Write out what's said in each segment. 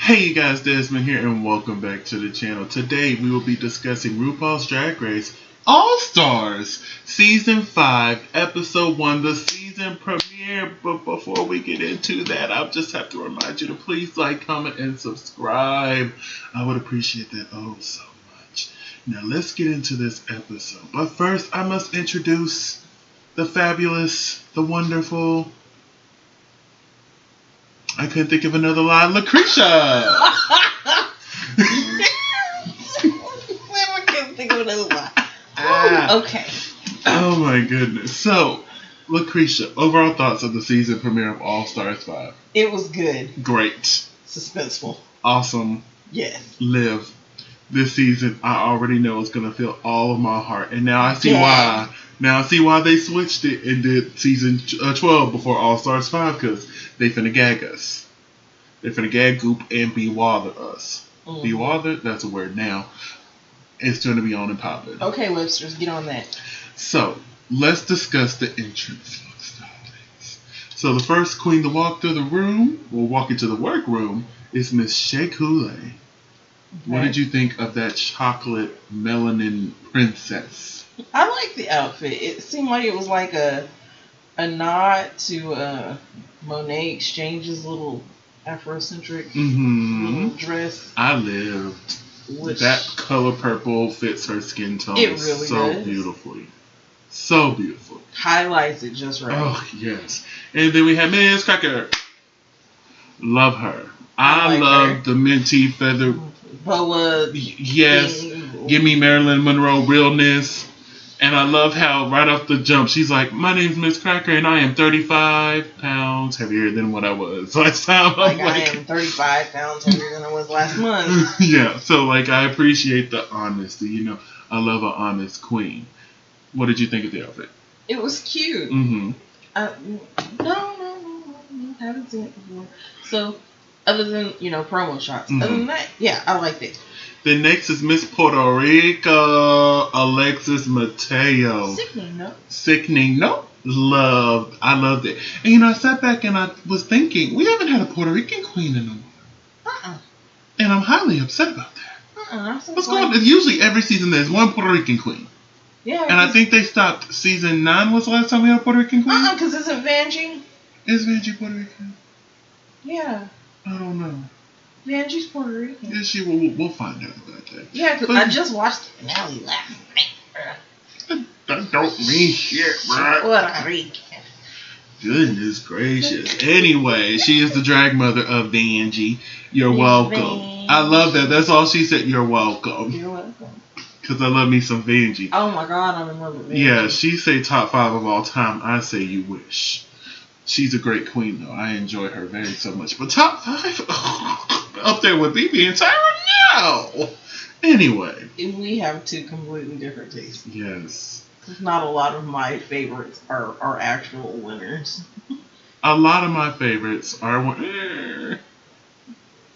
Hey you guys, Desmond here and welcome back to the channel. Today we will be discussing RuPaul's Drag Race All-Stars Season 5, Episode 1, the season premiere. But before we get into that, I'll just have to remind you to please like, comment, and subscribe. I would appreciate that oh so much. Now let's get into this episode. But first, I must introduce the fabulous, the wonderful... I couldn't think of another line. LACRESHA! I couldn't think of another line. Okay. Oh my goodness. So, LACRESHA, overall thoughts of the season premiere of All Stars 5? It was good. Great. Suspenseful. Awesome. Yes. Live. This season, I already know it's going to fill all of my heart. And now I see why. Now I see why they switched it and did season 12 before All Stars 5, because they finna gag us. They finna gag Goop and bewather us. Mm-hmm. Bewather? That's a word now. It's going to be on and popping. Okay, Websters, get on that. So, let's discuss the entrance looks. So, the first queen to walk through the room, or walk into the workroom, is Miss Shea Coulee. Okay. What did you think of that chocolate melanin princess? I like the outfit. It seemed like it was like a nod to Monet Exchange's little Afrocentric little dress. I lived. That color purple fits her skin tone so beautifully. So beautiful. Highlights it just right. Oh, yes. And then we have Miss Cracker. Love her. I love the minty feather boa. Yes. Give me Marilyn Monroe realness. And I love how right off the jump, she's like, my name's Miss Cracker and I am 35 pounds heavier than what I was last time. I am 35 pounds heavier than I was last month. Yeah, so I appreciate the honesty. You know, I love an honest queen. What did you think of the outfit? It was cute. Mm-hmm. No, haven't seen it before. So, other than, promo shots. Other than that, yeah, I liked it. Then next is Miss Puerto Rico, Alexis Mateo. Sickening, no? I loved it. And I sat back and I was thinking, we haven't had a Puerto Rican queen in a while. And I'm highly upset about that. What's going on? Usually every season there's one Puerto Rican queen. Yeah. And I think they stopped season 9 was the last time we had a Puerto Rican queen? Because isn't Vanjie? Is Vanjie Puerto Rican? Yeah. I don't know. Vanjie's Puerto Rican. Yeah, she will. We'll find out about that. Yeah, because I just watched the finale last night. That don't mean shit, bro. Puerto Rican. Goodness gracious. Anyway, she is the drag mother of Vanjie. You're welcome. Vanjie. I love that. That's all she said. You're welcome. You're welcome. Because I love me some Vanjie. Oh my God, I'm in love with Vanjie. Yeah, she say top 5 of all time. I say you wish. She's a great queen, though. I enjoy her very so much. But top 5? Up there with BB and Tyra? No! Anyway. We have two completely different tastes. Yes. Not a lot of my favorites are actual winners. A lot of my favorites are...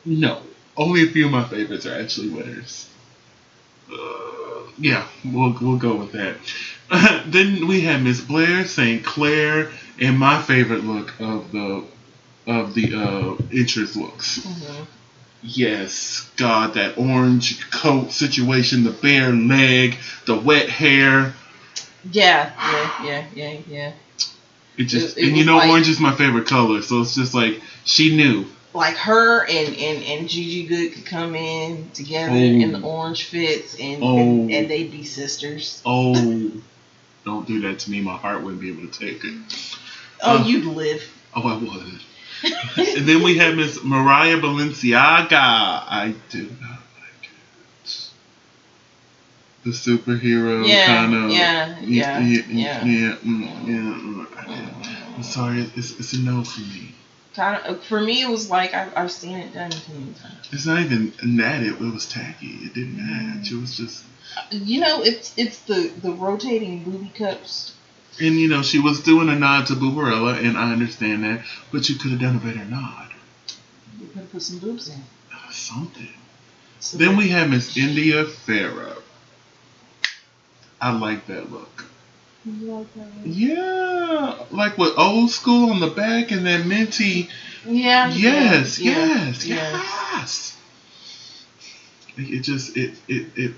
No. Only a few of my favorites are actually winners. Yeah, we'll go with that. Then we have Miss Blair, St. Clair, and my favorite look of the entrance looks. Mm-hmm. Yes, God, that orange coat situation, the bare leg, the wet hair. Yeah. It just orange is my favorite color, so it's just like she knew. Like her and Gigi Good could come in together in the orange fits and they'd be sisters. Oh, don't do that to me. My heart wouldn't be able to take it. You'd live. Oh, I would. And then we have Miss Mariah Balenciaga. I do not like it. The superhero kind of. Yeah. I'm sorry, it's a no for me. For me, it was like I've seen it done too many times. It's not even that. It was tacky. It didn't match. It was just. It's the rotating booby cups. And she was doing a nod to Booberella, and I understand that, but you could have done a better nod. You could have put some boobs in. Something. Then we have Miss India Farah. I like that look. You like that look? Yeah, like with old school on the back and that minty Yeah. Yes.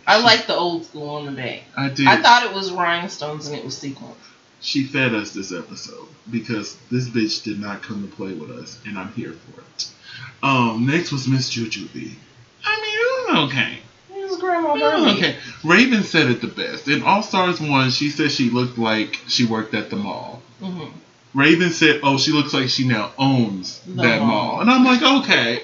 I like the old school on the back. I did. I thought it was rhinestones and it was sequins. She fed us this episode because this bitch did not come to play with us, and I'm here for it. Next was Miss Jujubee. I mean, it was okay. It was Grandma Bernie. Okay. Raven said it the best. In All Stars 1, she said she looked like she worked at the mall. Mm-hmm. Raven said, "Oh, she looks like she now owns that mall," and I'm like, "Okay,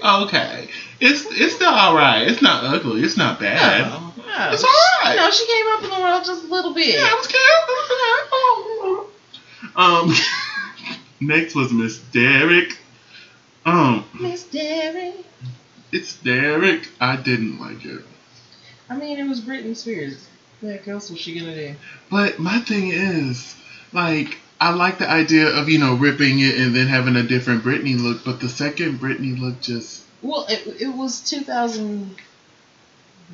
it's still all right. It's not ugly. It's not bad. No. It's all right." No, she came up in the world just a little bit. Yeah, it was cute. Next was Miss Derrick. Miss Derrick. It's Derrick. I didn't like it. I mean, it was Britney Spears. What else was she gonna do? But my thing is, like, I like the idea of, ripping it and then having a different Britney look, but the second Britney look just... Well, it was 2000...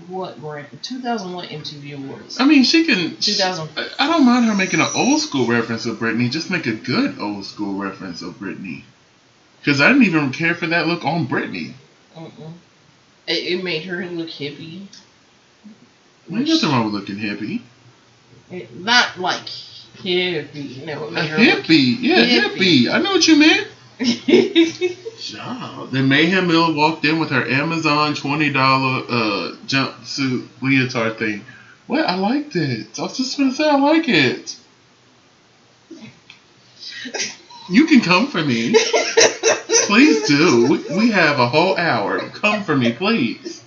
What 2001 MTV Awards. I mean, she can... 2000. I don't mind her making an old school reference of Britney. Just make a good old school reference of Britney. Because I didn't even care for that look on Britney. It made her look hippie. There's nothing wrong with looking hippie. Not like hippie. No, it made her hippie. Yeah, hippie. I know what you meant. Yeah. Then Mayhem Miller walked in with her Amazon $20 jumpsuit leotard thing. What? I liked it. I was just going to say I like it. You can come for me. Please do. We have a whole hour. Come for me, please.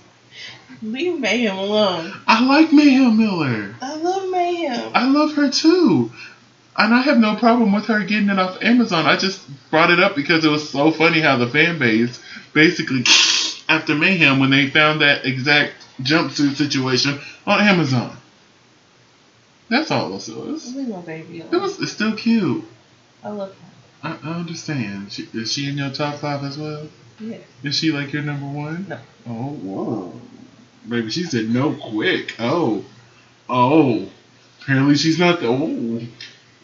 Leave Mayhem alone. I like Mayhem Miller. I love Mayhem. I love her too. And I have no problem with her getting it off Amazon. I just brought it up because it was so funny how the fan base basically, after Mayhem, when they found that exact jumpsuit situation on Amazon. That's all this was. Leave my baby alone. It's still cute. I love her. I understand. Is she in your top 5 as well? Yeah. Is she like your number 1? No. Oh, whoa. Baby, she said no quick. Oh. Apparently she's not the...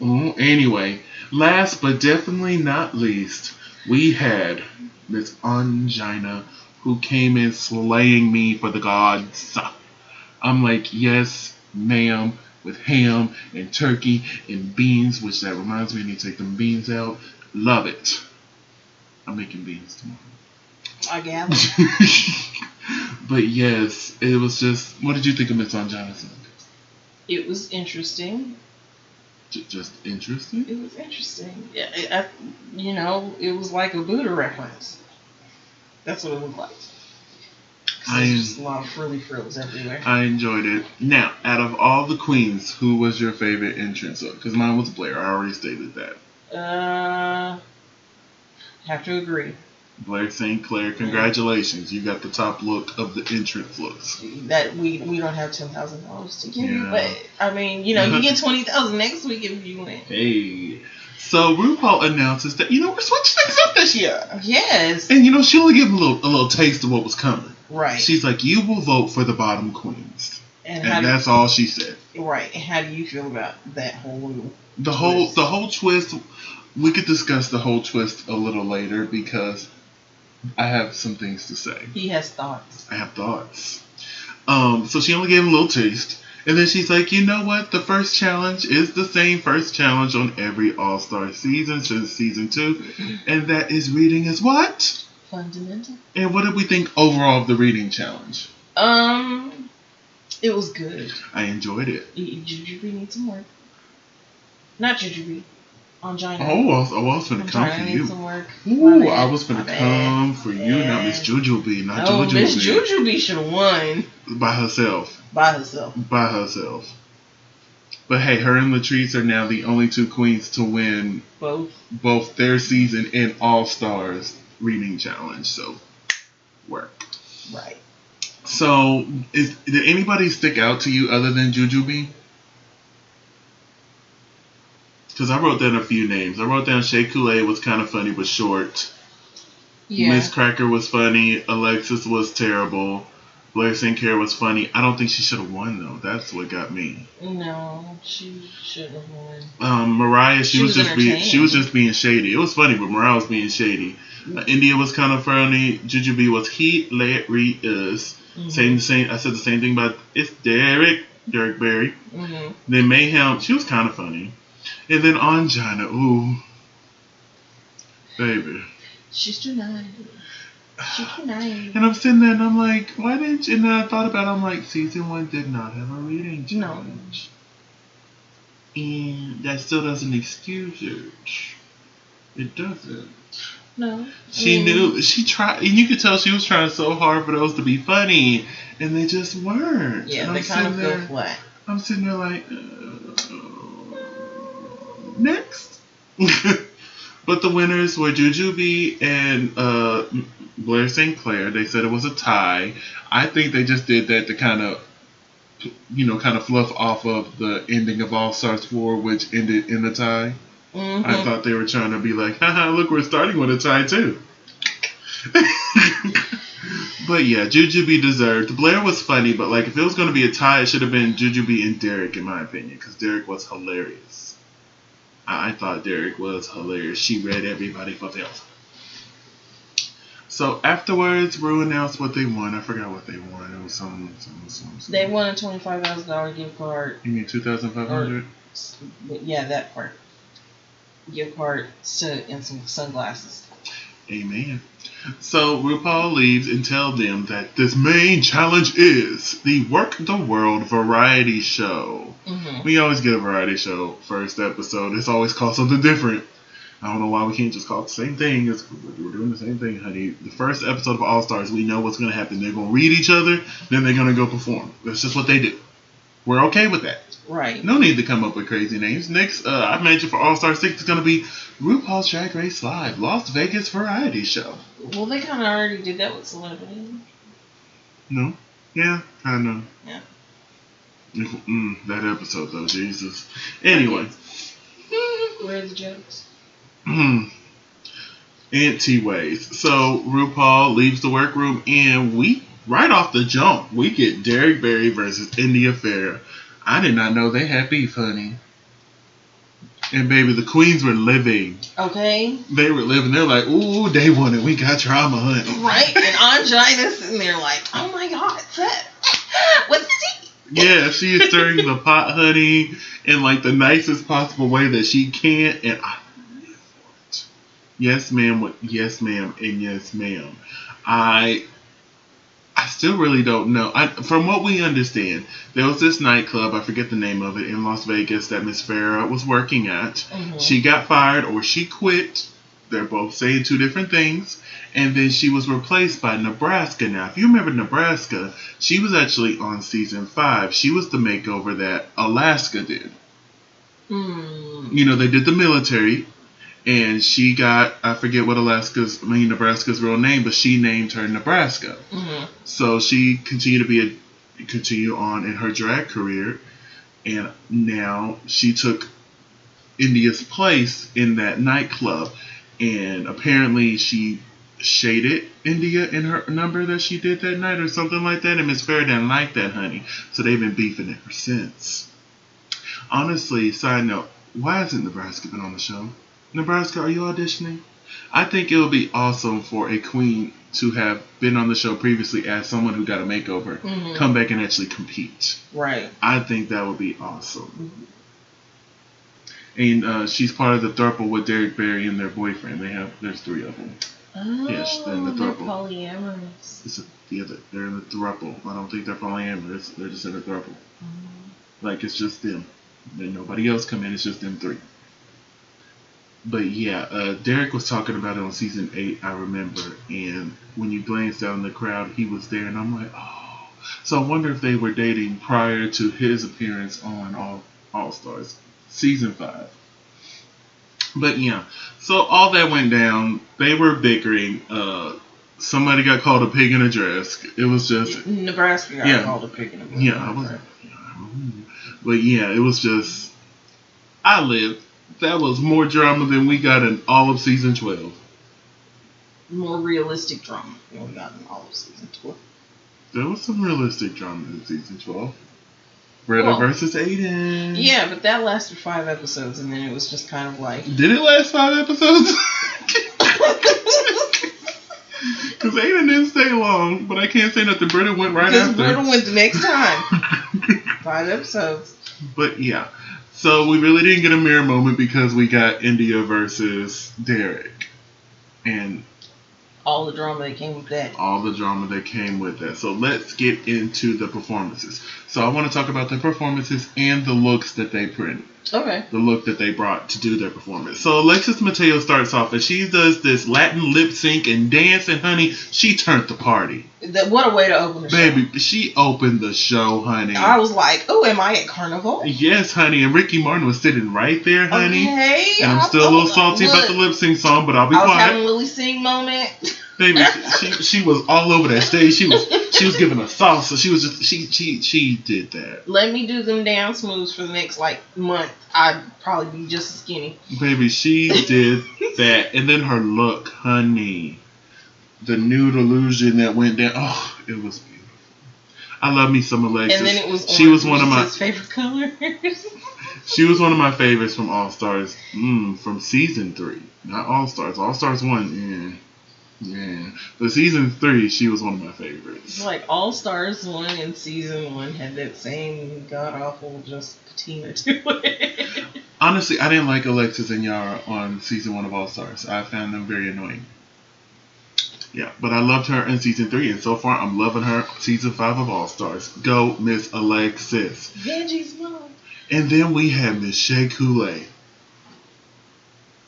Anyway, last but definitely not least, we had Miss Angina, who came in slaying me for the gods. I'm like, yes, ma'am, with ham and turkey and beans, which that reminds me, I need to take them beans out. Love it. I'm making beans tomorrow. I gather. But yes, it was just, what did you think of Miss Angina's look? It was interesting. Just interesting? It was interesting. Yeah, it was like a Buddha reference. That's what it looked like. There's just a lot of frills everywhere. I enjoyed it. Now, out of all the queens, who was your favorite entrance? Because mine was Blair. I already stated that. Have to agree. Blair St. Clair, congratulations. You got the top look of the entrance looks. That we don't have $10,000 to give you, but I mean, you get $20,000 next week if you win. Hey. So RuPaul announces that, we're switching things up this year. Yes. And she'll give them a little taste of what was coming. Right. She's like, you will vote for the bottom queens. And that's all she said. Right. And how do you feel about that whole the whole twist? We could discuss the whole twist a little later because I have some things to say. He has thoughts. I have thoughts. So she only gave him a little taste. And then she's like, you know what? The first challenge is the same first challenge on every All-Star season since season 2. And that is reading is what? Fundamental. And what did we think overall of the reading challenge? It was good. I enjoyed it. Jujubee needs some work. Not Jujubee. Angina. I was going to come for you. Some work. Ooh, I was going to come for you, not Miss Jujubee. Miss Jujubee should have won. By herself. By herself. But hey, her and Latrice are now the only 2 queens to win both their season and All-Stars reading challenge. So, work. Right. So, did anybody stick out to you other than Jujubee? Because I wrote down a few names. I wrote down Shea Coulee was kind of funny but short. Yeah. Miss Cracker was funny. Alexis was terrible. Blair St. Clair was funny. I don't think she should have won though. That's what got me. No, she shouldn't have won. Mariah, she was just being shady. It was funny, but Mariah was being shady. India was kind of funny. Jujubee was hilarious. Same. I said the same thing about it's Derrick Barry. Then Mayhem, she was kind of funny. And then Angina, ooh, baby. She's too nice. She's too nice. And I'm sitting there and I'm like, why didn't you? And then I thought about it, I'm like, season 1 did not have a reading challenge. No. And that still doesn't excuse it. It doesn't. No. She knew, she tried, and you could tell she was trying so hard for those to be funny, and they just weren't. Yeah, they kind of feel flat. I'm sitting there like, next. But the winners were Jujubee and Blair St. Clair. They said it was a tie. I think they just did that to kind of fluff off of the ending of All Stars 4, which ended in a tie. I thought they were trying to be like, haha, look, we're starting with a tie too. But yeah, Jujubee deserved. Blair was funny, but like if it was going to be a tie, it should have been Jujubee and Derrick, in my opinion, because Derrick was hilarious. I thought Derrick was hilarious. She read everybody for them. So afterwards, Ru announced what they won. I forgot what they won. It was some. They won a $25,000 gift card. You mean $2,500? Yeah, that part. Gift card and some sunglasses. Amen. So RuPaul leaves and tells them that this main challenge is the Work the World variety show. We always get a variety show first episode. It's always called something different. I don't know why we can't just call it the same thing. We're doing the same thing, honey. The first episode of All Stars, we know what's going to happen. They're going to read each other, then they're going to go perform. That's just what they do. We're okay with that. Right. No need to come up with crazy names. Next, I mentioned for All Star 6, it's going to be RuPaul's Drag Race Live, Las Vegas variety show. Well, they kind of already did that with Celebrity. No? Yeah, I know. Yeah. That episode, though, Jesus. Anyway. Where are the jokes? Anti-ways. So, RuPaul leaves the workroom, and right off the jump, we get Derrick Barry versus India Farrah. I did not know they had beef, honey. And baby, the queens were living. Okay. They were living. They're like, ooh, they won it. We got drama, honey. Right. And Angina's sitting there like, oh my God, what's the tea? Yeah, she is stirring the pot, honey, in like the nicest possible way that she can. And I live for it. Yes, ma'am. Yes, ma'am. And yes, ma'am. I still really don't know. From what we understand, there was this nightclub, I forget the name of it, in Las Vegas that Miss Farrah was working at. She got fired or she quit. They're both saying two different things. And then she was replaced by Nebraska. Now, if you remember Nebraska, she was actually on season 5. She was the makeover that Alaska did. You know, they did the military. And she got, I forget what Nebraska's real name, but she named her Nebraska. So she continue on in her drag career, and now she took India's place in that nightclub, and apparently she shaded India in her number that she did that night or something like that, and Miss Farrah didn't like that, honey. So they've been beefing ever since. Honestly, side note, why hasn't Nebraska been on the show? Nebraska, are you auditioning? I think it would be awesome for a queen to have been on the show previously as someone who got a makeover, come back and actually compete. Right. I think that would be awesome. And she's part of the throuple with Derrick Barry and their boyfriend. There's 3 of them. Oh, yes, they're in the they're throuple. polyamorous. They're in the throuple. I don't think they're polyamorous. They're just in a throuple. Like it's just them. Then nobody else come in. It's just them 3. But yeah, Derrick was talking about it on season 8, I remember. And when you glanced down in the crowd, he was there. And I'm like, oh. So I wonder if they were dating prior to his appearance on All Stars, season 5. But yeah, so all that went down. They were bickering. Somebody got called a pig in a dress. It was just... Nebraska got called a pig in a dress. Yeah, I was... But yeah, it was just... I lived. That was more drama than we got in all of season 12. More realistic drama than we got in all of season 12. There was some realistic drama in season 12. Britta versus Aiden. Yeah, but that lasted 5 episodes, and then it was just kind of like... Did it last 5 episodes? Because Aiden didn't stay long, but I can't say nothing. Britta went right after. Because Britta went the next time. 5 episodes. But yeah. So we really didn't get a mirror moment because we got India versus Derrick. And... all the drama that came with that. All the drama that came with that. So let's get into the performances. So I want to talk about the performances and the looks that they printed. Okay. The look that they brought to do their performance. So Alexis Mateo starts off and she does this Latin lip sync and dance, and honey, she turned the party. What a way to open the show. Baby, she opened the show, honey. I was like, oh, am I at Carnival? Yes, honey. And Ricky Martin was sitting right there, honey. Okay. And I'm still a little salty about the lip sync song, but I'll be quiet. I was having a Lily Sing moment. Baby, she was all over that stage. She was giving a salsa. She was just she did that. Let me do them dance moves for the next month. I'd probably be just as skinny. Baby, she did that, and then her look, honey, the nude illusion that went down. Oh, it was beautiful. I love me some Alexis. And then it was she was one of my favorite colors. She was one of my favorites from All Stars, from season 3, not All Stars. All Stars 1, yeah. But season 3, she was one of my favorites. Like All Stars 1 and season 1 had that same god awful just patina to it. Honestly, I didn't like Alexis and Yara on season 1 of All Stars. I found them very annoying. Yeah, but I loved her in season 3, and so far I'm loving her season 5 of All Stars. Go, Miss Alexis. Veggie's mom. And then we have Miss Shea Coulee.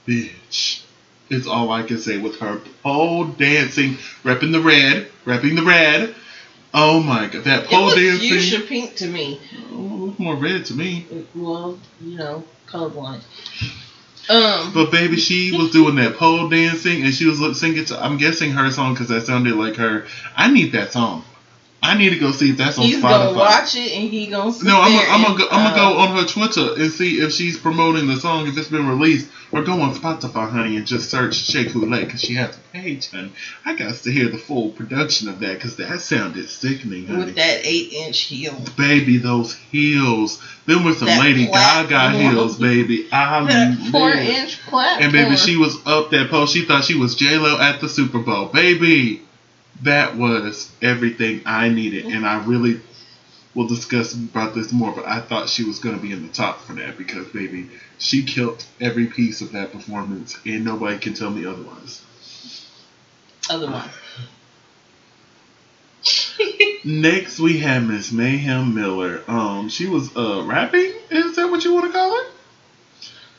Bitch. It's all I can say with her pole dancing, repping the red. Oh my god, that pole dancing. It looks fuchsia pink to me. Oh, it looks more red to me. Well, colorblind. But baby, she was doing that pole dancing, and she was singing to, I'm guessing, her song because that sounded like her. I need that song. I need to go see if that's on Spotify. He's gonna watch it and he gonna sit No, I'm gonna go on her Twitter and see if she's promoting the song, if it's been released, or go on Spotify, honey, and just search Shea Coulee because she has a page, honey. I got to hear the full production of that because that sounded sickening, honey. With that 8-inch heel, baby, those heels. Them were some Lady Gaga heels, baby. That 4-inch platform. And baby, she was up that pole. She thought she was J-Lo at the Super Bowl, baby. That was everything I needed, and I really will discuss about this more, but I thought she was going to be in the top for that because, baby, she killed every piece of that performance, and nobody can tell me otherwise. Next, we have Miss Mayhem Miller. She was rapping. Is that what you want to call it?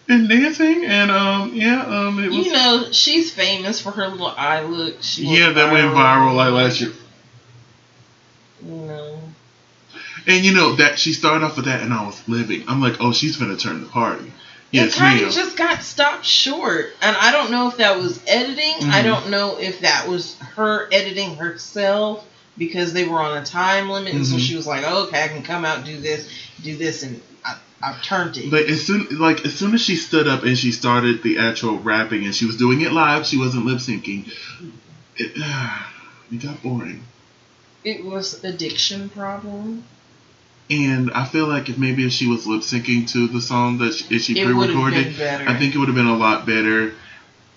And dancing, and it was. She's famous for her little eye look. That went viral like last year. No. And that she started off with that, and I was living. I'm like, oh, she's gonna turn the party. Yes, it kind of just got stopped short, and I don't know if that was editing. I don't know if that was her editing herself because they were on a time limit, and so she was like, oh, okay, I can come out, do this, and I've turned it. But as soon as she stood up and she started the actual rapping, and she was doing it live, she wasn't lip syncing. It got boring. It was addiction problem. And I feel like if she was lip syncing to the song that she pre-recorded, I think it would have been a lot better.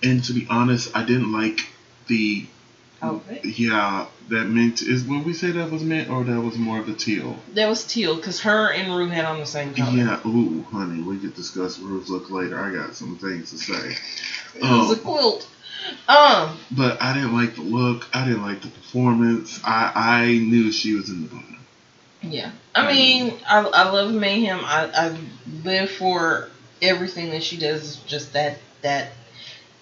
And to be honest, I didn't like the outfit. Yeah, that mint is when we say that was mint, or that was more of the teal. That was teal because her and Rue had on the same color. Yeah, ooh, honey, we could discuss Rue's look later. I got some things to say. It was a quilt. But I didn't like the look. I didn't like the performance. I knew she was in the bottom. Yeah. I mean, I love Mayhem. I live for everything that she does. Just that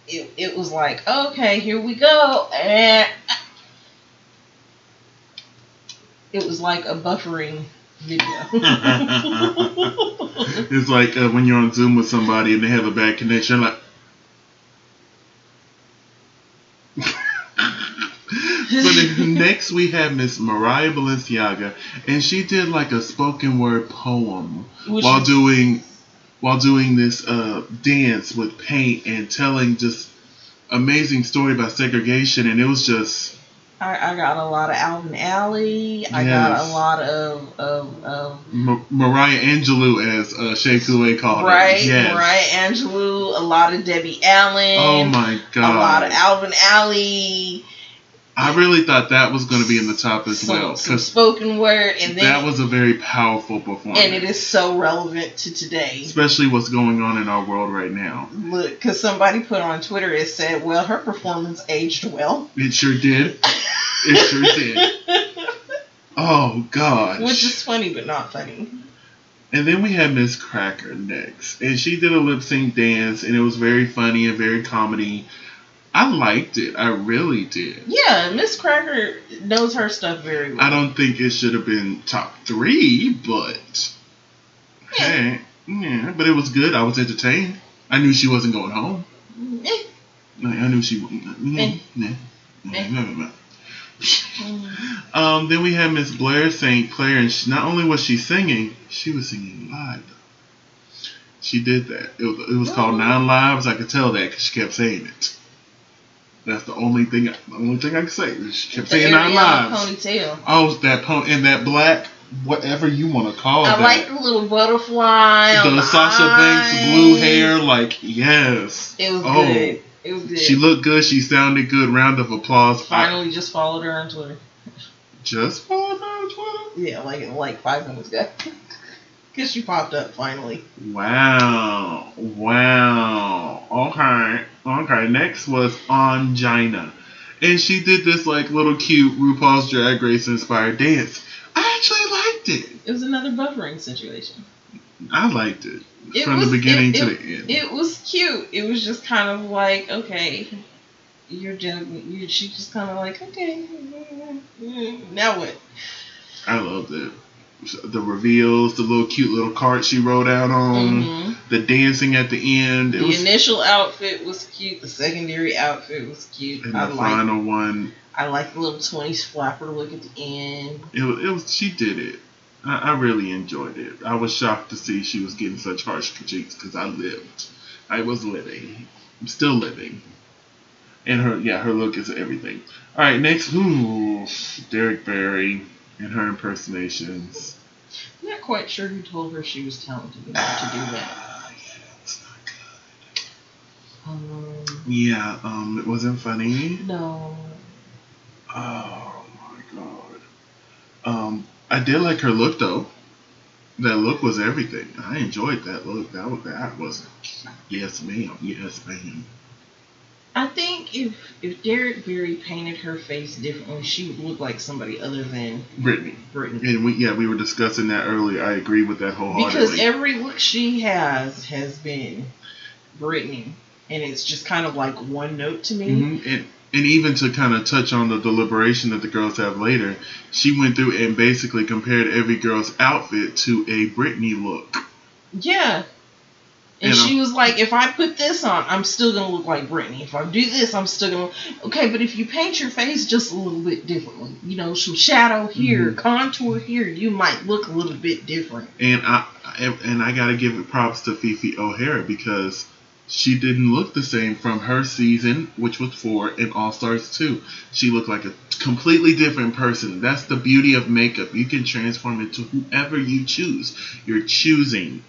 it was like, okay, here we go. And it was like a buffering video. It's like when you're on Zoom with somebody and they have a bad connection, like. So next we have Miss Mariah Balenciaga, and she did like a spoken word poem while doing this dance with paint and telling just amazing story about segregation, and it was just I got a lot of Alvin Alley. I got a lot of Mariah Angelou, as Shea Coulee called her. Right, yes. Mariah Angelou. A lot of Debbie Allen. Oh my God. A lot of Alvin Alley. I really thought that was going to be in the top as well. Some spoken word, and then that was a very powerful performance, and it is so relevant to today, especially what's going on in our world right now. Look, because somebody put on Twitter, it said, "Well, her performance aged well." It sure did. It sure did. Oh gosh. Which is funny, but not funny. And then we had Miss Cracker next, and she did a lip sync dance, and it was very funny and very comedy. I liked it. I really did. Yeah, Miss Cracker knows her stuff very well. I don't think it should have been top 3, but hey, yeah, but it was good. I was entertained. I knew she wasn't going home. I knew she wasn't. Then we had Miss Blair St. Clair, and not only was she singing, she was singing live. She did that. It was called 9 Lives. I could tell that because she kept saying it. That's the only thing I can say. She kept saying 9 Lives. Ponytail. Oh, that and that black, whatever you want to call it. I like the little butterfly. The Sasha Banks blue hair, yes. It was good. It was good. She looked good. She sounded good. Round of applause. Finally, just followed her on Twitter. Just followed her on Twitter? Yeah, like 5 minutes ago. Because she popped up finally. Wow. Okay. Next was Angina. And she did this little cute RuPaul's Drag Race inspired dance. I actually liked it. It was another buffering situation. I liked it. From the beginning to the end. It was cute. It was just kind of like, okay, she just kind of like, okay, now what? I loved it. The reveals, the cute little cart she rode out on, the dancing at the end. The initial outfit was cute. The secondary outfit was cute. And the final one. I like the little 20s flapper look at the end. It was. She did it. I really enjoyed it. I was shocked to see she was getting such harsh critiques because I lived. I was living. I'm still living. And her look is everything. All right, next, Derrick Barry and her impersonations. I'm not quite sure who told her she was talented enough to do that. Yeah, that was not good. It wasn't funny. No. Oh my God. I did like her look though. That look was everything. I enjoyed that look. That was yes ma'am. Yes ma'am. I think if Derrick Barry painted her face differently, she would look like somebody other than Brittany. And we were discussing that earlier. I agree with that wholeheartedly. Because every look she has been Brittany, and it's just kind of like one note to me. Mm-hmm. And even to kind of touch on the deliberation that the girls have later, she went through and basically compared every girl's outfit to a Brittany look. Yeah. And she was like, if I put this on, I'm still going to look like Brittany. If I do this, I'm still going to... Okay, but if you paint your face just a little bit differently, some shadow here, contour here, you might look a little bit different. And I got to give it props to Fifi O'Hara because she didn't look the same from her season, which was 4, and All Stars 2. She looked like a completely different person. That's the beauty of makeup. You can transform it to whoever you choose. You're choosing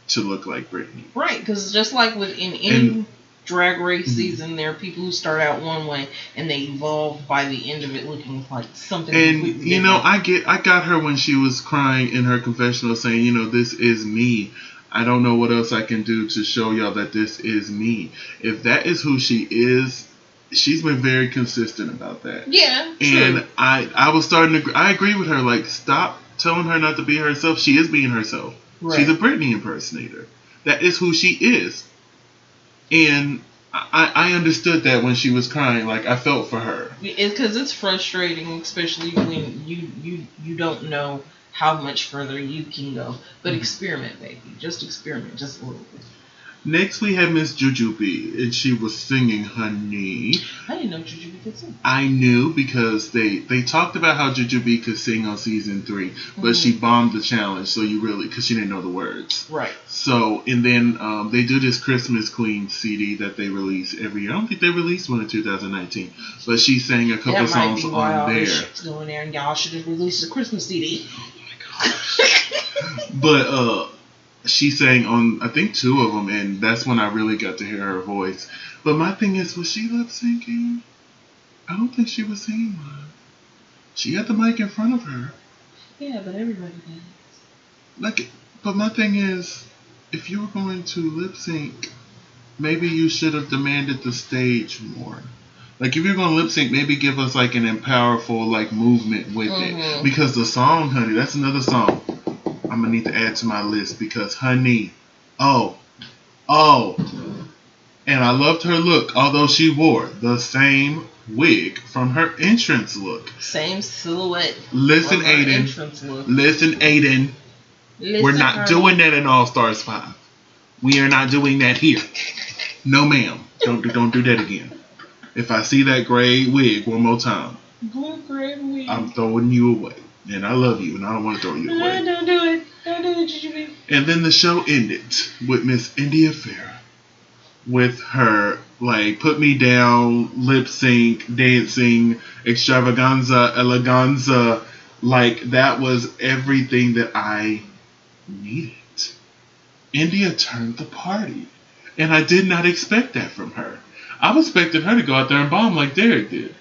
to look like Brittany. Right, because just like within any drag race season, there are people who start out one way and they evolve by the end of it looking like something completely different. I got her when she was crying in her confessional saying, this is me. I don't know what else I can do to show y'all that this is me. If that is who she is, she's been very consistent about that. Yeah, and true. I was starting to... I agree with her. Stop telling her not to be herself. She is being herself. Right. She's a Britney impersonator. That is who she is. And I understood that when she was crying. I felt for her. Because it's frustrating, especially when you don't know how much further you can go. But experiment, baby. Just experiment just a little bit. Next we had Miss Jujubee, and she was singing Honey. I didn't know Jujubee could sing. I knew because they talked about how Jujubee could sing on season 3, but she bombed the challenge, so because she didn't know the words. Right. So, and then they do this Christmas Queen CD that they release every year. I don't think they released one in 2019, but she sang a couple songs on there. Going there, and y'all should have released a Christmas CD. Oh my gosh. But she sang on, I think, 2 of them, and that's when I really got to hear her voice. But my thing is, was she lip syncing? I don't think she was singing live. She had the mic in front of her. Yeah, but everybody does. But my thing is, if you were going to lip sync, maybe you should have demanded the stage more. Like, if you're going to lip sync, maybe give us like an powerful like movement with it. Because the song, Honey, that's another song I'm gonna need to add to my list, because Honey, oh, and I loved her look, although she wore the same wig from her entrance look. Same silhouette. Listen, Aiden. We're not doing that in All Stars 5. We are not doing that here. No, ma'am. Don't do that again. If I see that gray wig one more time, gray wig, I'm throwing you away. And I love you, and I don't want to throw you away. No, don't do it. Don't do it, Jujubee. And then the show ended with Miss India Farah with her, like, put me down, lip sync, dancing, extravaganza, eleganza. Like, that was everything that I needed. India turned the party. And I did not expect that from her. I was expecting her to go out there and bomb like Derrick did.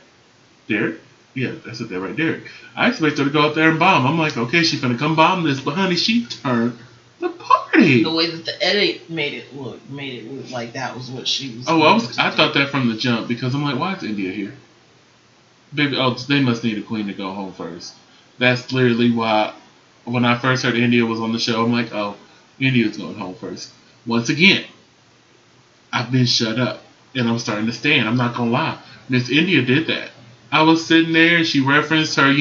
Derrick? Yeah, that's it there, right, Derrick. I expect her to go out there and bomb. I'm like, okay, she's gonna come bomb this, but honey, she turned the party. The way that the edit made it look like that was what she was. I thought that from the jump, because I'm like, why is India here? Baby, they must need a queen to go home first. That's literally why, when I first heard India was on the show, I'm like, oh, India's going home first. Once again, I've been shut up, and I'm starting to stand. I'm not gonna lie, Miss India did that. I was sitting there, and she referenced her,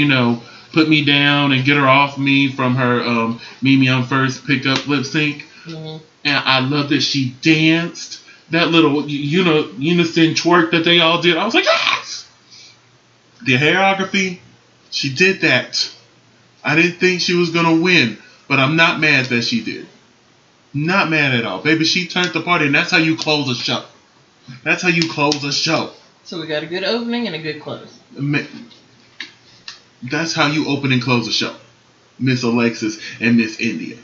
put me down and get her off me from her Mimi on First pickup lip sync. Mm-hmm. And I love that she danced. That little, unison twerk that they all did. I was like, yes! The choreography, she did that. I didn't think she was going to win, but I'm not mad that she did. Not mad at all. Baby, she turned the party, and that's how you close a show. That's how you close a show. So we got a good opening and a good close. That's how you open and close a show. Miss Alexis and Miss India.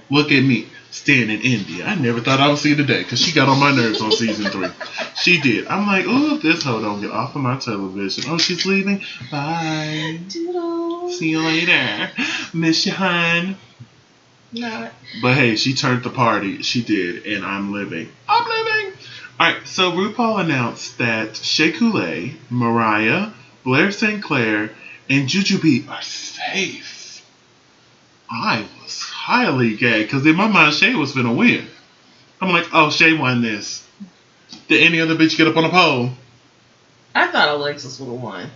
Look at me, standing India. I never thought I would see the day, because she got on my nerves on season 3. She did. I'm like, oh, this hoe don't get off of my television. Oh, she's leaving? Bye. Doodle. See you later. Miss you, hun. Not. But hey, she turned the party. She did, and I'm living. I'm living. Alright, so RuPaul announced that Shea Coulee, Mariah, Blair St. Clair, and Jujubee are safe. I was highly gagged, because in my mind, Shea was finna win. I'm like, oh, Shea won this. Did any other bitch get up on a pole? I thought Alexis would have won.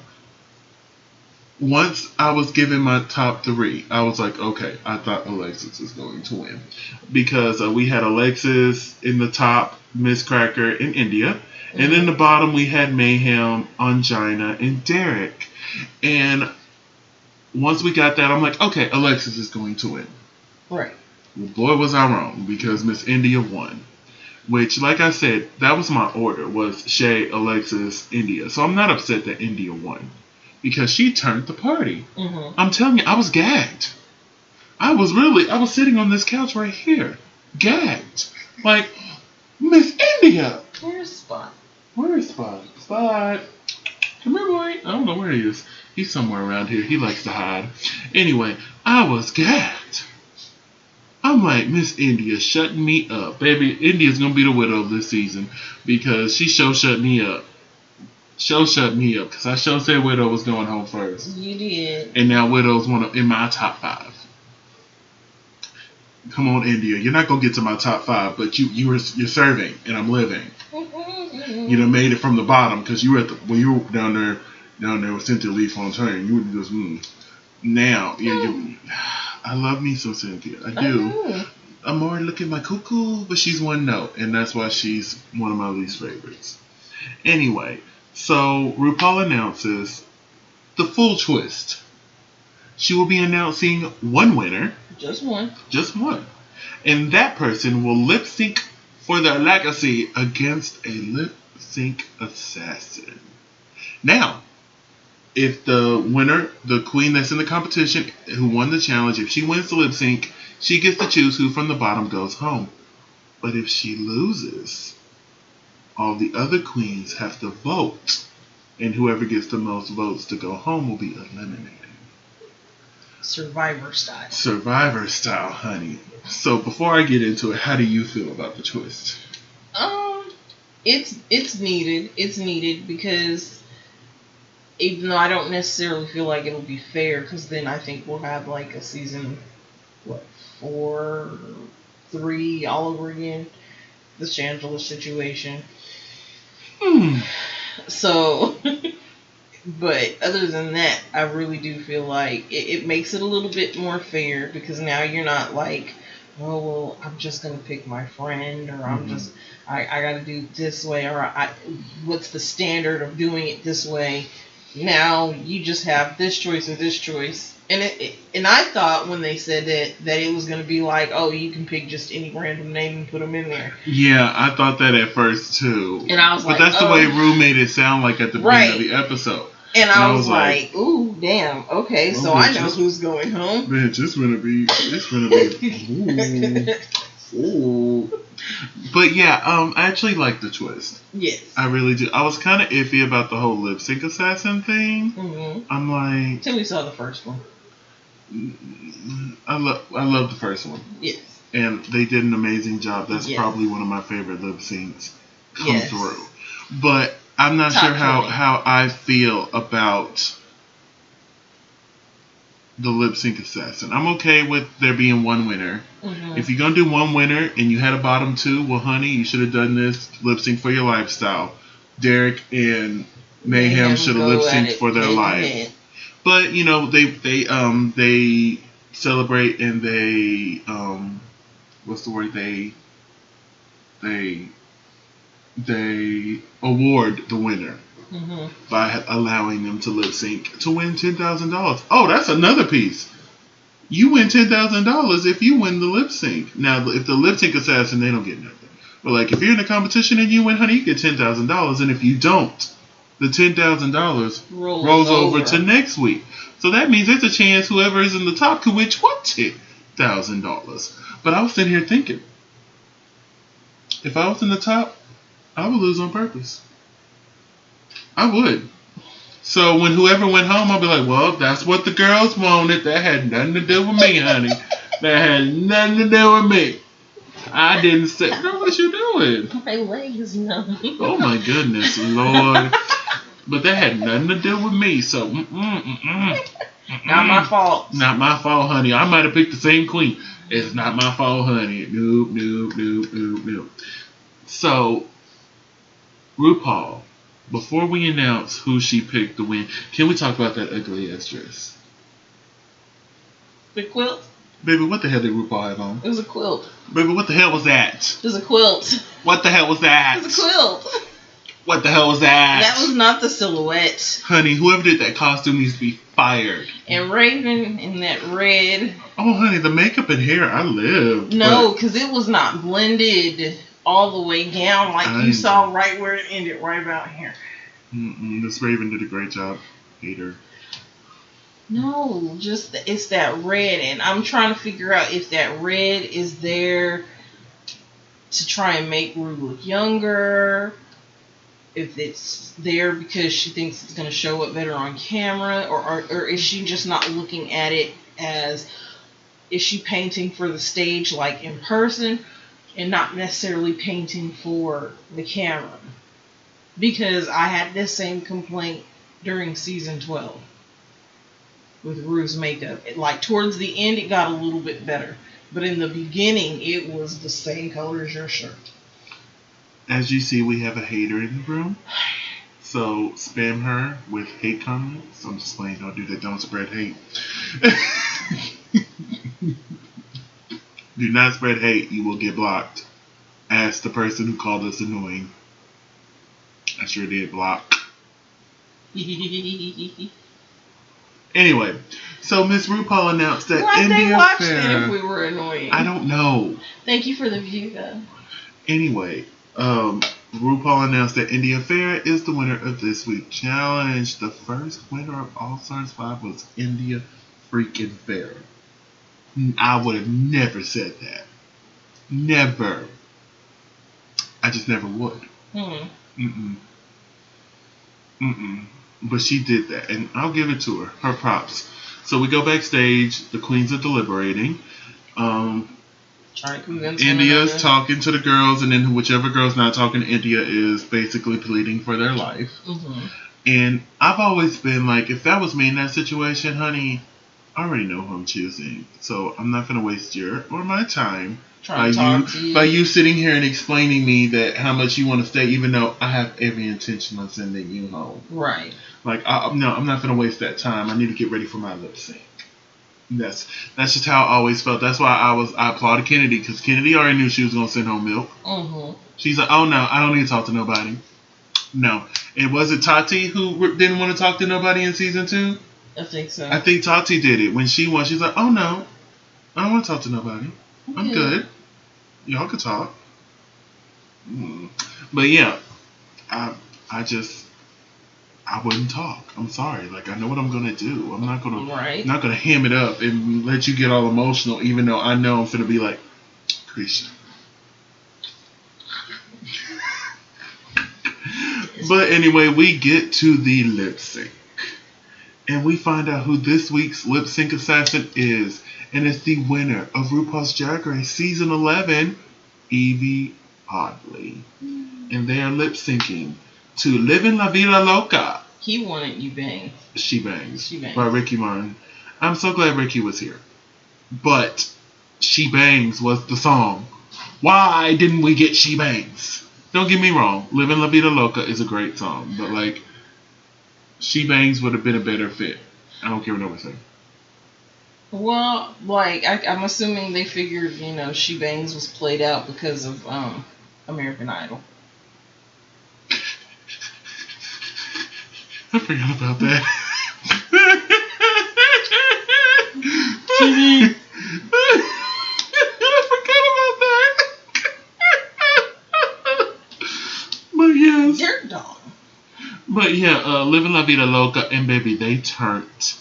Once I was given my top 3, I was like, okay, I thought Alexis was going to win. Because we had Alexis in the top, Miss Cracker in India. Mm-hmm. And in the bottom, we had Mayhem, Angina, and Derrick. And once we got that, I'm like, okay, Alexis is going to win. Right. Well, boy, was I wrong, because Miss India won. Which, like I said, that was my order, was Shea, Alexis, India. So I'm not upset that India won, because she turned the party. Mm-hmm. I'm telling you, I was gagged. I was sitting on this couch right here, gagged. Like, Miss India. Where's Spot? Where's Spot? Spot. Come here, boy. I don't know where he is. He's somewhere around here. He likes to hide. Anyway, I was gagged. I'm like, Miss India shutting me up. Baby, India's going to be the widow of this season, because she shut me up. Shut me up, because I said Widow was going home first. You did. And now Widow's in my top 5. Come on, India. You're not going to get to my top 5, but you're serving, and I'm living. You done made it from the bottom, because you were when you were down there with Cynthia Lee Fontaine. You were just, Now, I love me some Cynthia. I do. I'm already looking like cuckoo, but she's one note, and that's why she's one of my least favorites. Anyway, so RuPaul announces the full twist. She will be announcing one winner. Just one. Just one. And that person will lip sync for their legacy against a lip sync assassin. Now, if the winner, the queen that's in the competition, who won the challenge, if she wins the lip sync, she gets to choose who from the bottom goes home. But if she loses, all the other queens have to vote. And whoever gets the most votes to go home will be eliminated. Survivor style. Survivor style, honey. So before I get into it, how do you feel about the twist? It's needed. It's needed because even though I don't necessarily feel like it'll be fair, because then I think we'll have like a season, 4, 3 all over again. The Shangela situation. So, but other than that, I really do feel like it makes it a little bit more fair, because now you're not like, oh, well, I'm just going to pick my friend, or I got to do it this way, or what's the standard of doing it this way? Now you just have this choice or this choice. And I thought when they said that it was going to be like, oh, you can pick just any random name and put them in there. Yeah, I thought that at first too. And I was but that's the way Rue made it sound like at the beginning of the episode. And I was like, ooh, damn, okay, so I know who's going home. Bitch, it's gonna be ooh. But yeah, I actually like the twist. Yes. I really do. I was kind of iffy about the whole lip sync assassin thing. Mm-hmm. I'm like... Till we saw the first one. I love the first one. Yes. And they did an amazing job. That's probably one of my favorite lip syncs come through. But I'm not sure how I feel about the lip sync assassin. I'm okay with there being one winner. Mm-hmm. If you're going to do one winner and you had a bottom two, well, honey, you should have done this lip sync for your lifestyle. Derrick and Mayhem should have lip synced for their life. But, you know, they celebrate and they, what's the word? They award the winner. Mm-hmm. By allowing them to lip sync to win $10,000. Oh, that's another piece. You win $10,000 if you win the lip sync. Now, if the lip sync assassin, they don't get nothing. But like, if you're in a competition and you win, honey, you get $10,000. And if you don't, the $10,000 rolls over to next week. So that means there's a chance whoever is in the top could win $20,000. But I was sitting here thinking, if I was in the top, I would lose on purpose. I would. So when whoever went home, I'll be like, well, that's what the girls wanted. That had nothing to do with me, honey. That had nothing to do with me. I didn't say, girl, what you doing? My legs numb. Oh my goodness, Lord. But that had nothing to do with me. So, Not my fault. Not my fault, honey. I might have picked the same queen. It's not my fault, honey. Nope. So, RuPaul, before we announce who she picked to win, can we talk about that ugly ass dress? The quilt? Baby, what the hell did RuPaul have on? It was a quilt. Baby, what the hell was that? It was a quilt. What the hell was that? It was a quilt. What the hell was that? That was not the silhouette. Honey, whoever did that costume needs to be fired. And Raven in that red. Oh, honey, the makeup and hair, I lived. No, because it was not blended all the way down. Like you saw right where it ended, right about here. This Raven did a great job. Hate her. No, just it's that red. And I'm trying to figure out if that red is there to try and make Rue look younger. If it's there because she thinks it's going to show up better on camera, or is she just not looking at it as, is she painting for the stage like in person and not necessarily painting for the camera? Because I had this same complaint during season 12 with Rue's makeup. Like towards the end it got a little bit better, but in the beginning it was the same color as your shirt. As you see, we have a hater in the room. So spam her with hate comments. I'm just playing, don't do that, don't spread hate. Do not spread hate. You will get blocked. Ask the person who called us annoying. I sure did block. Anyway, so Miss RuPaul announced that Why'd India they watch Fair. it if we were annoying? I don't know. Thank you for the view, though. Anyway, RuPaul announced that India Fair is the winner of this week's challenge. The first winner of All Stars 5 was India freaking Fair. I would have never said that. Never. I just never would. But she did that, and I'll give it to her. Her props. So we go backstage. The queens are deliberating. India's talking to the girls, and then whichever girl's not talking to India is basically pleading for their life. And I've always been like, if that was me in that situation, honey, I already know who I'm choosing. So I'm not going to waste your or my time by you sitting here and explaining me that how much you want to stay, even though I have every intention of sending you home. Right. Like, I'm not going to waste that time. I need to get ready for my lip sync. That's just how I always felt. That's why I applauded Kennedy, because Kennedy already knew she was going to send home milk. She's like, oh no, I don't need to talk to nobody. No. And was it Tati who didn't want to talk to nobody in season 2? I think so. I think Tati did it. When she won, she's like, oh no, I don't want to talk to nobody. I'm good. Y'all can talk. But yeah, I wouldn't talk. I'm sorry. Like, I know what I'm gonna do. I'm not gonna ham it up and let you get all emotional, even though I know I'm gonna be like, Krisha. But anyway, we get to the lip sync, and we find out who this week's lip sync assassin is, and it's the winner of RuPaul's Drag Race season 11, Evie Oddly, and they are lip syncing to "Livin' La Vida Loca." He wanted You Bang. She Bangs by Ricky Martin. I'm so glad Ricky was here. But She Bangs was the song. Why didn't we get She Bangs? Don't get me wrong. Livin' La Vida Loca is a great song. But, like, She Bangs would have been a better fit. I don't care what nobody says. Well, like, I'm assuming they figured, She Bangs was played out because of American Idol. I forgot about that. I forgot about that. But yes. Dirt dog. But yeah, Livin' La Vida Loca, and baby, they turned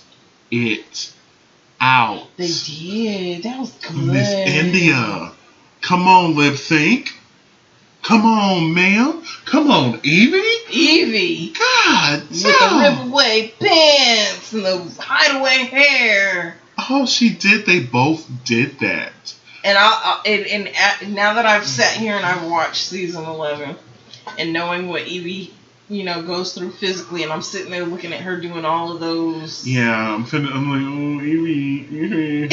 it out. They did. That was good. Miss India. Come on, lip sync. Come on, ma'am. Come on, Evie. God, with the rip-away pants and the hideaway hair. Oh, she did. They both did that. And now that I've sat here and I've watched season 11, and knowing what Evie, goes through physically, and I'm sitting there looking at her doing all of those. Yeah, I'm like, oh, Evie.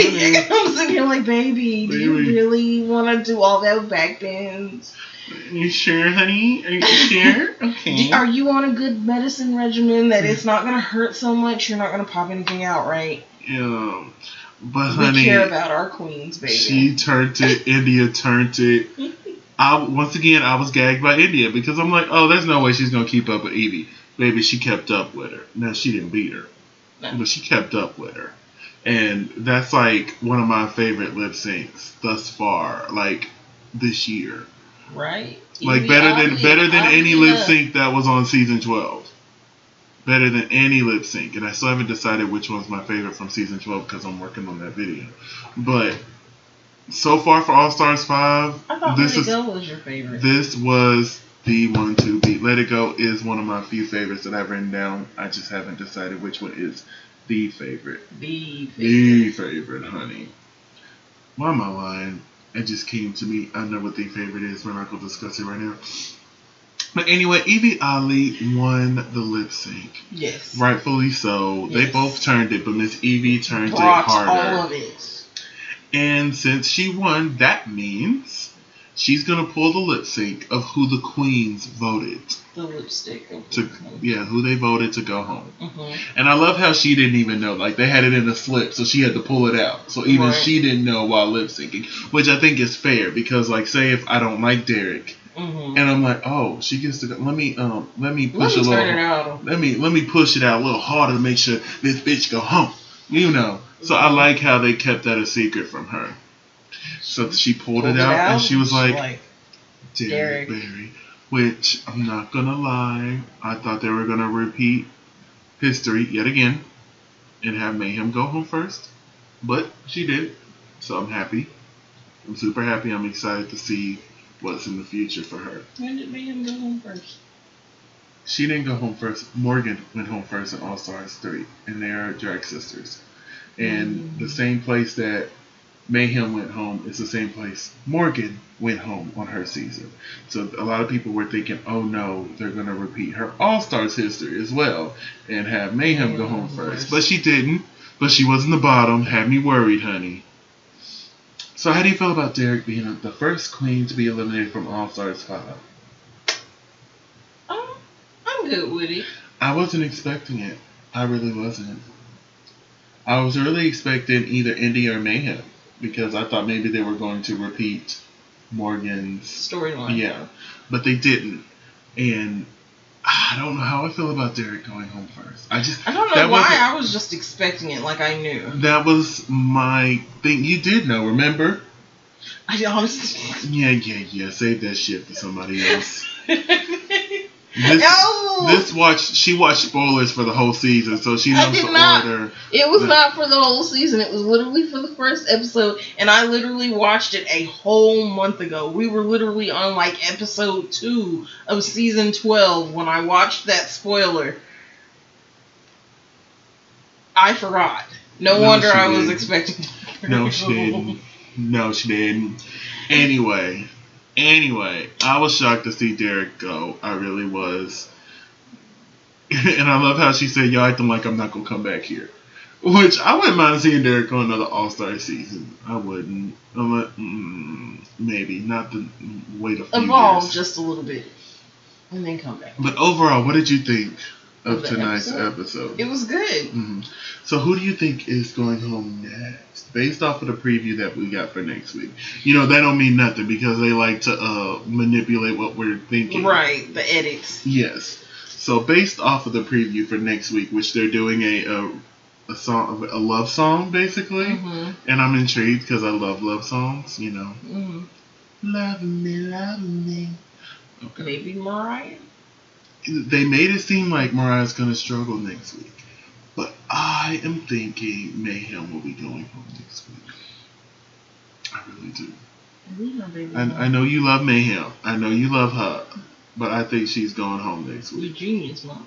I'm sitting here like, baby, do you really want to do all that back bends? You sure, honey? Are you sure? Okay. Are you on a good medicine regimen that it's not going to hurt so much? You're not going to pop anything out, right? Yeah. But, honey, we care about our queens, baby. She turned it. India turned it. Once again, I was gagged by India because I'm like, oh, there's no way she's going to keep up with Evie. Baby, she kept up with her. Now, she didn't beat her. No. But she kept up with her. And that's, like, one of my favorite lip syncs thus far, like, this year. Right? Like, better than any lip sync that was on season 12. Better than any lip sync. And I still haven't decided which one's my favorite from season 12 because I'm working on that video. But so far for All Stars 5, I thought Let It Go was your favorite. This was the one to beat. Let It Go is one of my few favorites that I've written down. I just haven't decided which one is the favorite. The favorite, honey. Why am I lying? It just came to me. I know what the favorite is. We're not going to discuss it right now. But anyway, Evie Oddly won the lip sync. Yes. Rightfully so. Yes. They both turned it, but Miss Evie turned it harder. All of it. And since she won, that means she's gonna pull the lip sync of who the queens voted. The lipstick. Who they voted to go home. Mm-hmm. And I love how she didn't even know. Like, they had it in a slip, so she had to pull it out. So even she didn't know while lip syncing, which I think is fair because, like, say if I don't like Derrick, and I'm like, oh, she gets to go. Let me push a little. Let me push it out a little harder to make sure this bitch go home. You know. So I like how they kept that a secret from her. So she pulled it out, and she was like Derrick Barry. Which, I'm not gonna lie, I thought they were gonna repeat history yet again and have Mayhem go home first. But she did. So I'm happy. I'm super happy. I'm excited to see what's in the future for her. When did Mayhem go home first? She didn't go home first. Morgan went home first in All Stars 3. And they are drag sisters. And the same place that Mayhem went home is the same place Morgan went home on her season. So a lot of people were thinking, oh no, they're going to repeat her All-Stars history as well and have Mayhem go home first. But she didn't. But she was in the bottom. Had me worried, honey. So how do you feel about Derrick being the first queen to be eliminated from All-Stars 5? I'm good with it. I wasn't expecting it. I really wasn't. I was really expecting either Indy or Mayhem. Because I thought maybe they were going to repeat Morgan's storyline. Yeah. But they didn't. And I don't know how I feel about Derrick going home first. I don't know why. I was just expecting it like I knew. That was my thing. You did know, remember? I honestly... Yeah. Save that shit for somebody else. She watched spoilers for the whole season, so she knows the order. It was not for the whole season. It was literally for the first episode, and I literally watched it a whole month ago. We were literally on like episode 2 of season 12 when I watched that spoiler. I forgot. No wonder I was expecting. No, she didn't. No, she didn't. Anyway, I was shocked to see Derrick go. I really was. And I love how she said, y'all acting like I'm not going to come back here. Which, I wouldn't mind seeing Derrick on another All-Star season. I wouldn't. I'm like, maybe. Not to wait a few Evolve years. just a little bit. And then come back. But overall, what did you think of tonight's episode? It was good. Mm-hmm. So who do you think is going home next? Based off of the preview that we got for next week. You know, that don't mean nothing because they like to manipulate what we're thinking. Right, the edits. Yes. So based off of the preview for next week, which they're doing a love song, basically. Mm-hmm. And I'm intrigued because I love songs, you know. Mm-hmm. Love me. Okay. Maybe Mariah? They made it seem like Mariah's going to struggle next week. But I am thinking Mayhem will be going home next week. I really do. I know you love Mayhem. I know you love her. But I think she's going home next week. You're genius, mama.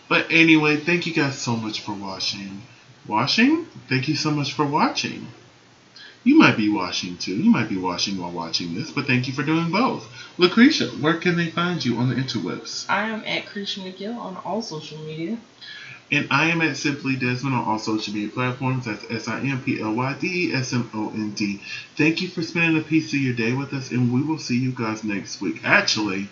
But anyway, thank you guys so much for watching. Thank you so much for watching. You might be washing too. You might be washing while watching this, but thank you for doing both. LaCreSha, where can they find you on the interwebs? I am at Cresha McGill on all social media. And I am at Simply Desmond on all social media platforms. That's SIMPLYDESMOND. Thank you for spending a piece of your day with us, and we will see you guys next week. Actually,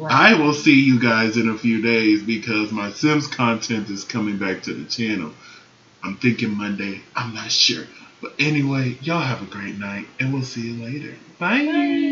I will see you guys in a few days because my Sims content is coming back to the channel. I'm thinking Monday. I'm not sure. But anyway, y'all have a great night, and we'll see you later. Bye.